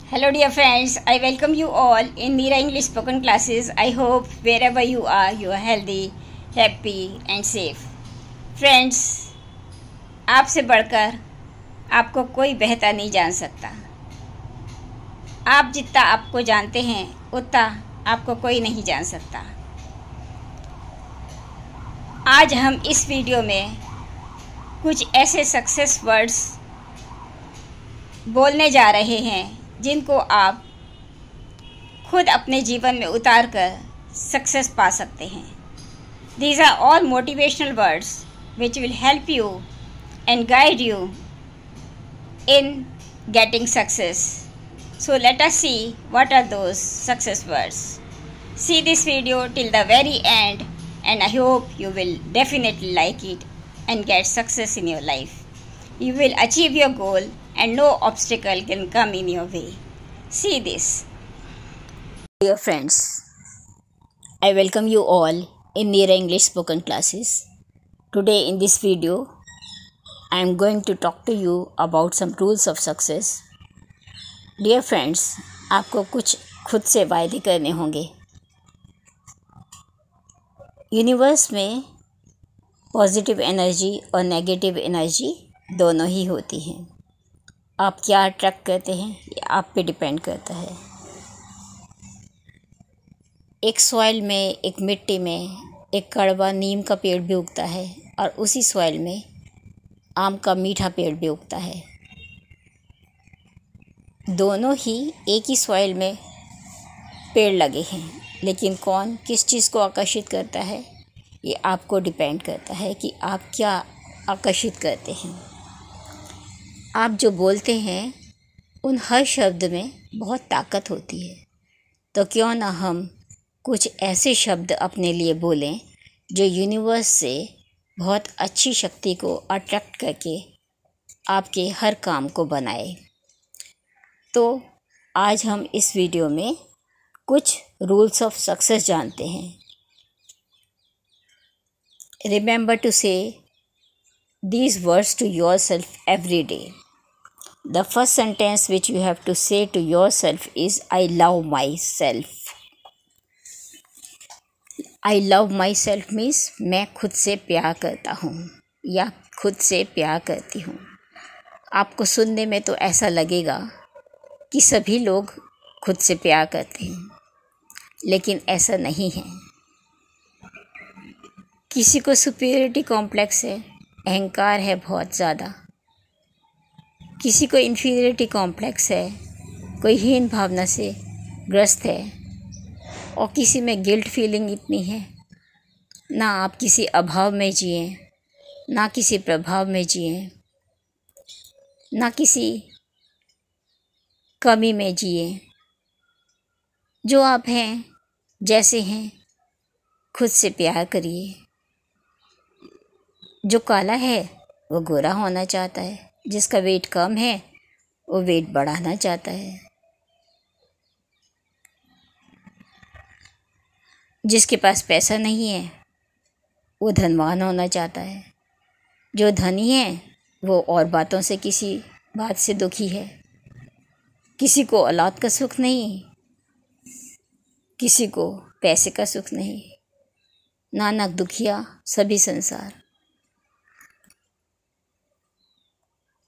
Hello, dear friends. I welcome you all in Meera English spoken classes. I hope wherever you are healthy, happy, and safe. Friends, आपसे बढ़कर आपको कोई बेहतर नहीं जान सकता। आप जितना आपको जानते हैं उतना आपको कोई नहीं जान सकता। आज हम इस वीडियो में कुछ ऐसे सक्सेस वर्ड्स बोलने जा रहे हैं जिनको आप खुद अपने जीवन में उतार कर सक्सेस पा सकते हैं। These are all motivational words which will help you and guide you in getting success. So let us see what are those success words. See this video till the very end and I hope you will definitely like it and get success in your life. You will achieve your goal and no obstacle can come in your way. See this. Dear friends, I welcome you all in Meera English spoken classes. Today in this video, I am going to talk to you about some rules of success. Dear friends, आपको कुछ खुद से वायदे करने होंगे। Universe में positive energy और negative energy दोनों ही होती हैं। आप क्या अट्रैक्ट करते हैं ये आप पे डिपेंड करता है। एक सॉइल में, एक मिट्टी में एक कड़वा नीम का पेड़ भी उगता है और उसी सॉइल में आम का मीठा पेड़ भी उगता है। दोनों ही एक ही सॉइल में पेड़ लगे हैं, लेकिन कौन किस चीज़ को आकर्षित करता है ये आपको डिपेंड करता है कि आप क्या आकर्षित करते हैं। आप जो बोलते हैं उन हर शब्द में बहुत ताकत होती है, तो क्यों ना हम कुछ ऐसे शब्द अपने लिए बोलें जो यूनिवर्स से बहुत अच्छी शक्ति को अट्रैक्ट करके आपके हर काम को बनाए। तो आज हम इस वीडियो में कुछ रूल्स ऑफ सक्सेस जानते हैं। रिमेंबर टू से these words to yourself every day. The first sentence which you have to say to yourself is I love myself. I love myself means मैं खुद से प्यार करता हूँ या खुद से प्यार करती हूँ। आपको सुनने में तो ऐसा लगेगा कि सभी लोग खुद से प्यार करते हैं, लेकिन ऐसा नहीं है। किसी को सुपीरियरिटी कॉम्प्लेक्स है, अहंकार है बहुत ज़्यादा। किसी को इन्फीरियरिटी कॉम्प्लेक्स है, कोई हीन भावना से ग्रस्त है, और किसी में गिल्ट फीलिंग इतनी है। ना आप किसी अभाव में जिए, ना किसी प्रभाव में जिए, ना किसी कमी में जिए। जो आप हैं, जैसे हैं, खुद से प्यार करिए। जो काला है वो गोरा होना चाहता है, जिसका वेट कम है वो वेट बढ़ाना चाहता है, जिसके पास पैसा नहीं है वो धनवान होना चाहता है, जो धनी है वो और बातों से किसी बात से दुखी है। किसी को औलाद का सुख नहीं, किसी को पैसे का सुख नहीं। नानक दुखिया सभी संसार।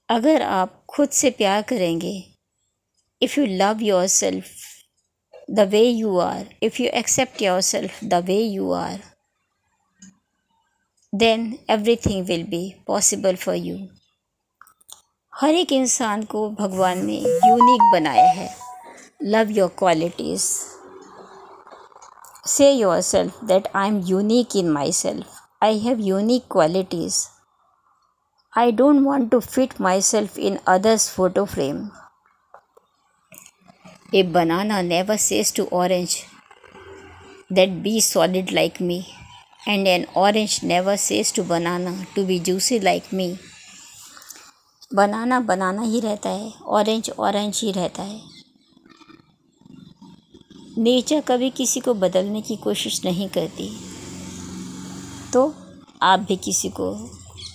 अगर आप खुद से प्यार करेंगे, if you love your self the way you are, if you accept your self the way you are, then everything will be possible for you. हर एक इंसान को भगवान ने यूनिक बनाया है। Love your qualities. Say your self that I am unique in my self, I have unique qualities. I don't want to fit myself in others' photo frame. A banana never says to orange that be solid like me, and an orange never says to banana to be juicy like me. बनाना बनाना ही रहता है, orange orange ही रहता है। Nature कभी किसी को बदलने की कोशिश नहीं करती, तो आप भी किसी को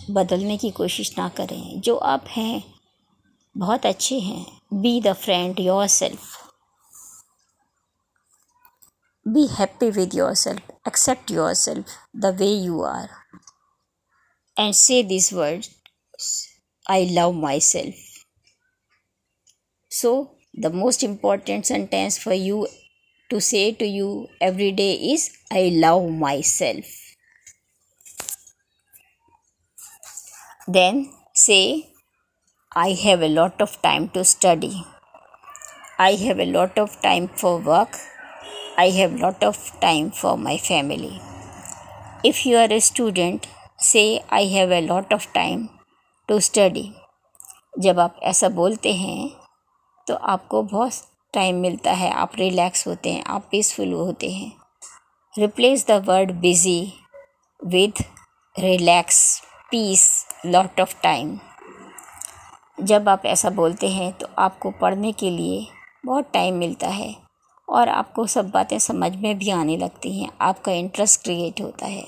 बदलने की कोशिश ना करें। जो आप हैं बहुत अच्छे हैं, Be the friend yourself. Be happy with yourself. Accept yourself the way you are. And say these words, I love myself. So, the most important sentence for you to say to you every day is, I love myself. Then say, I have a lot of time to study. I have a lot of time for work. I have a lot of time for my family. If you are a student, say I have a lot of time to study. जब आप ऐसा बोलते हैं तो आपको बहुत time मिलता है, आप रिलैक्स होते हैं, आप पीसफुल होते हैं. Replace the word busy with relax, peace, lot of time. जब आप ऐसा बोलते हैं तो आपको पढ़ने के लिए बहुत टाइम मिलता है और आपको सब बातें समझ में भी आने लगती हैं, आपका इंटरेस्ट क्रिएट होता है.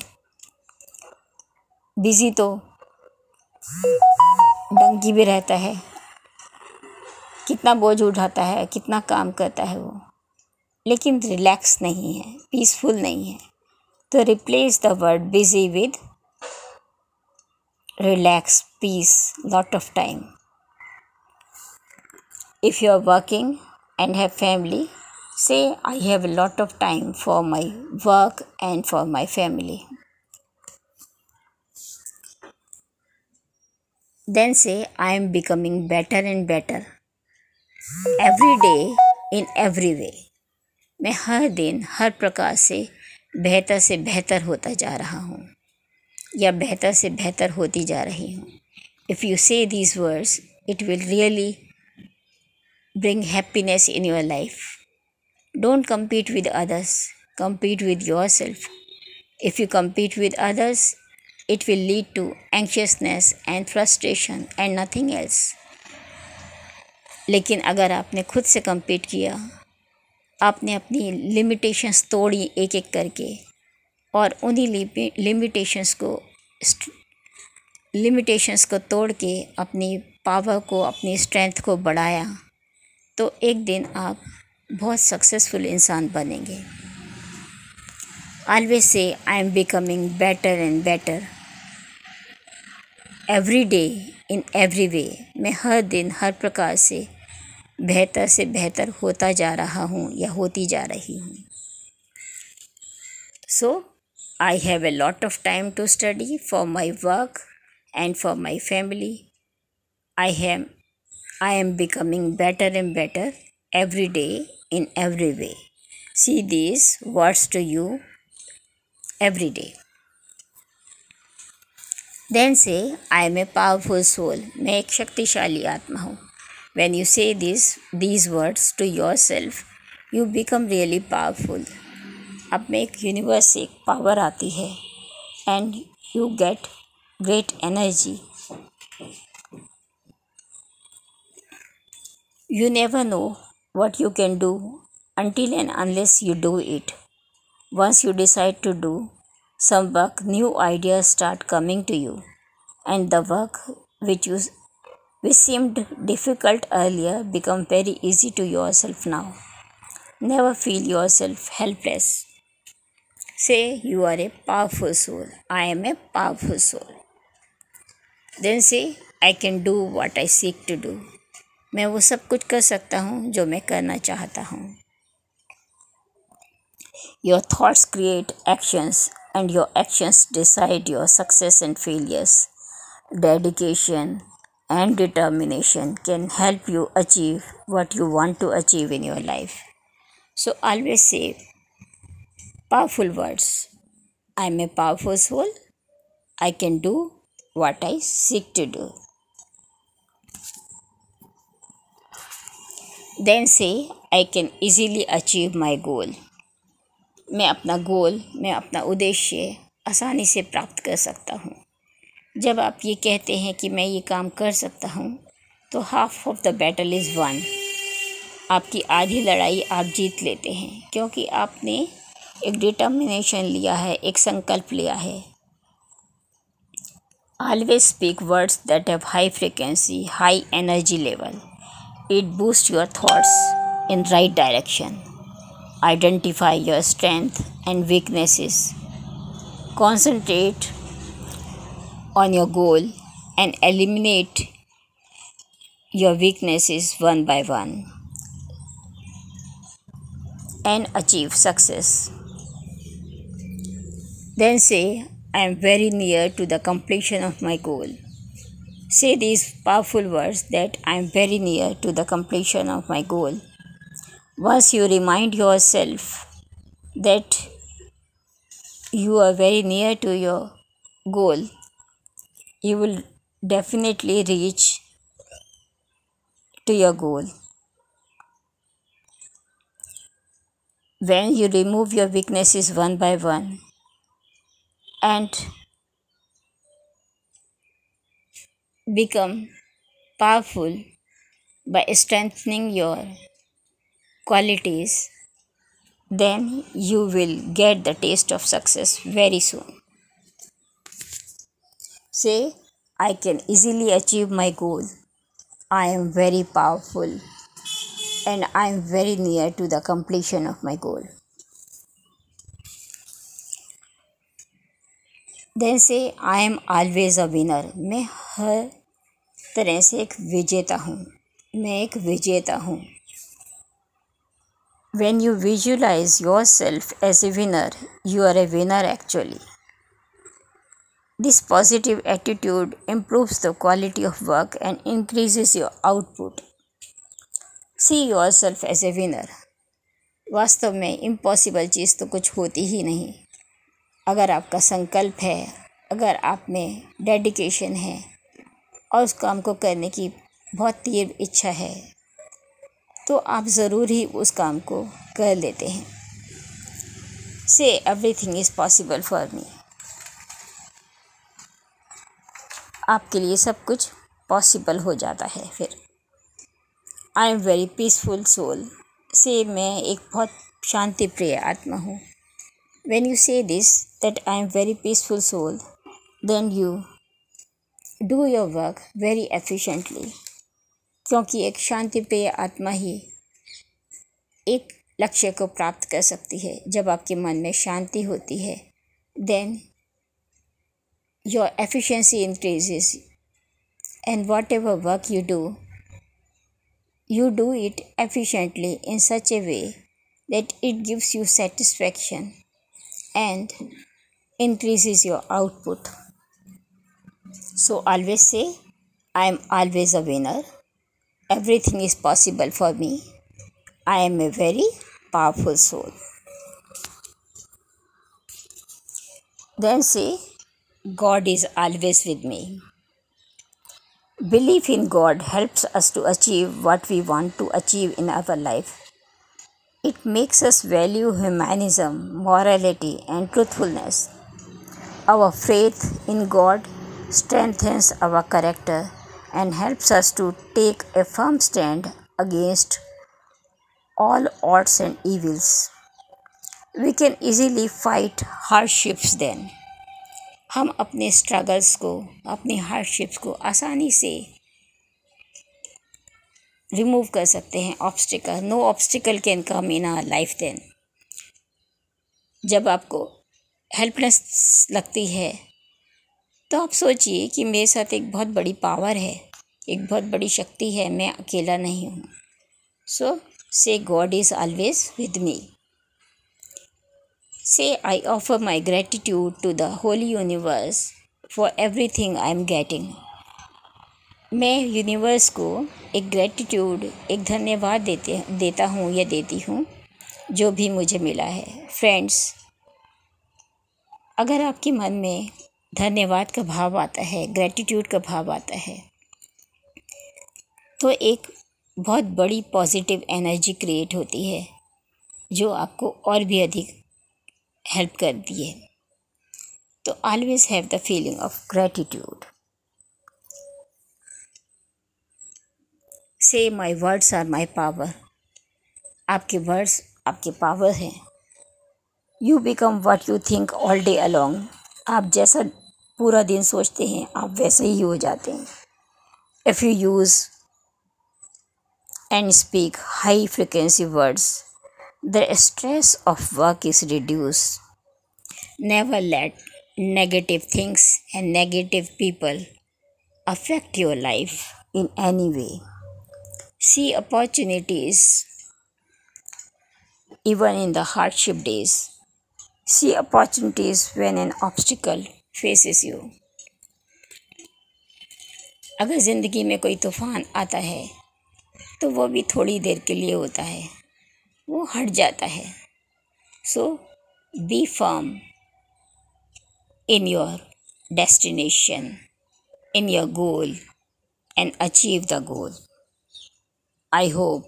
बिज़ी तो डंकी भी रहता है, कितना बोझ उठाता है, कितना काम करता है वो, लेकिन रिलैक्स नहीं है, पीसफुल नहीं है. तो replace the word busy with relax, peace, lot of time. If you are working and have family, say I have a lot of time for my work and for my family. Then say I am becoming better and better every day in every way. मैं हर दिन हर प्रकार से बेहतर होता जा रहा हूँ या बेहतर से बेहतर होती जा रही हूँ. If you say these words, it will really bring happiness in your life. Don't compete with others. Compete with yourself. If you compete with others, it will lead to anxiousness and frustration and nothing else. लेकिन अगर आपने खुद से compete किया, आपने अपनी limitations तोड़ी एक एक करके और उन्हीं limitations को तोड़ के अपनी पावर को, अपनी स्ट्रेंथ को बढ़ाया, तो एक दिन आप बहुत सक्सेसफुल इंसान बनेंगे. Always say I am becoming better and better every day in every way. मैं हर दिन हर प्रकार से बेहतर होता जा रहा हूँ या होती जा रही हूँ. So I have a lot of time to study for my work and for my family. I am becoming better and better every day in every way. See these words to you every day. Then say, I am a powerful soul. मैं एक शक्तिशाली आत्मा हूँ. When you say these words to yourself, you become really powerful. अब में एक universe से एक पावर आती है and you get great energy. You never know what you can do until and unless you do it. Once you decide to do some work, new ideas start coming to you, and the work which seemed difficult earlier become very easy to yourself now. Never feel yourself helpless. Say you are a powerful soul. I am a powerful soul. Then say, I can do what I seek to do. मैं वो सब कुछ कर सकता हूँ जो मैं करना चाहता हूँ. Your thoughts create actions and your actions decide your success and failures. Dedication and determination can help you achieve what you want to achieve in your life. So always say powerful words. I am a powerful soul. I can do what I seek to do. Then say, I can easily achieve my goal. मैं अपना उद्देश्य आसानी से प्राप्त कर सकता हूँ. जब आप ये कहते हैं कि मैं ये काम कर सकता हूँ, तो half of the battle is one. आपकी आधी लड़ाई आप जीत लेते हैं, क्योंकि आपने एक डिटर्मिनेशन लिया है, एक संकल्प लिया है. Always speak words that have high frequency, high energy level. It boosts your thoughts in right direction. Identify your strengths and weaknesses. Concentrate on your goal and eliminate your weaknesses one by one and achieve success. Then say, I am very near to the completion of my goal. Say these powerful words that I am very near to the completion of my goal. Once you remind yourself that you are very near to your goal, you will definitely reach to your goal. When you remove your weaknesses one by one and become powerful by strengthening your qualities, then you will get the taste of success very soon. Say, I can easily achieve my goal. I am very powerful and I am very near to the completion of my goal. Then say, I am always a winner. मैं हर तरह से एक विजेता हूँ. मैं एक विजेता हूँ. When you visualize yourself as a winner, you are a winner actually. This positive attitude improves the quality of work and increases your output. See yourself as a winner. वास्तव में इम्पॉसिबल चीज़ तो कुछ होती ही नहीं. अगर आपका संकल्प है, अगर आप में डेडिकेशन है और उस काम को करने की बहुत तीव्र इच्छा है, तो आप ज़रूर ही उस काम को कर लेते हैं. Say everything is possible for me. आपके लिए सब कुछ पॉसिबल हो जाता है. फिर I am very peaceful soul. Say मैं एक बहुत शांति प्रिय आत्मा हूँ. When you say this, that I am very peaceful soul, then you do your work very efficiently. क्योंकि एक शांति प्रिय आत्मा ही एक लक्ष्य को प्राप्त कर सकती है. जब आपके मन में शांति होती है, then your efficiency increases, and whatever work you do it efficiently in such a way that it gives you satisfaction and increases your output. So always say, I am always a winner. Everything is possible for me. I am a very powerful soul. Then say, God is always with me. Belief in God helps us to achieve what we want to achieve in our life. It makes us value humanism, morality, and truthfulness. Our faith in God strengthens our character and helps us to take a firm stand against all odds and evils. We can easily fight hardships then. हम अपने struggles को, अपनी hardships को आसानी से remove कर सकते हैं. Obstacle, no obstacle can come in our life then. जब आपको हेल्पलेस लगती है, तो आप सोचिए कि मेरे साथ एक बहुत बड़ी पावर है, एक बहुत बड़ी शक्ति है, मैं अकेला नहीं हूँ. So say God is always with me. Say I offer my gratitude to the holy universe for everything I am getting. मैं यूनिवर्स को एक ग्रेटिट्यूड, एक धन्यवाद देता हूँ या देती हूँ जो भी मुझे मिला है. फ्रेंड्स, अगर आपके मन में धन्यवाद का भाव आता है, ग्रेटिट्यूड का भाव आता है, तो एक बहुत बड़ी पॉजिटिव एनर्जी क्रिएट होती है जो आपको और भी अधिक हेल्प करती है. तो always have the feeling of gratitude. Say my words are my power. आपके वर्ड्स आपके पावर हैं. You become what you think all day along. आप जैसा पूरा दिन सोचते हैं, आप वैसे ही हो जाते हैं. If you use and speak high frequency words, the stress of work is reduced. Never let negative things and negative people affect your life in any way. See opportunities even in the hardship days. See opportunities when an obstacle faces you. अगर ज़िंदगी में कोई तूफ़ान आता है तो वो भी थोड़ी देर के लिए होता है, वो हट जाता है. So be firm in your destination, in your goal, and achieve the goal. I hope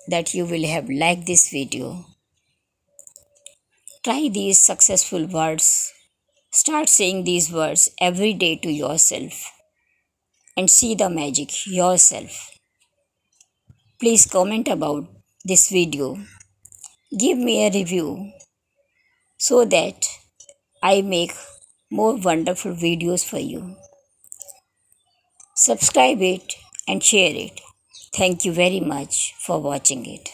that you will have liked this video. Try these successful words. Start saying these words every day to yourself and see the magic yourself. Please comment about this video. Give me a review so that I make more wonderful videos for you. Subscribe it and share it. Thank you very much for watching it.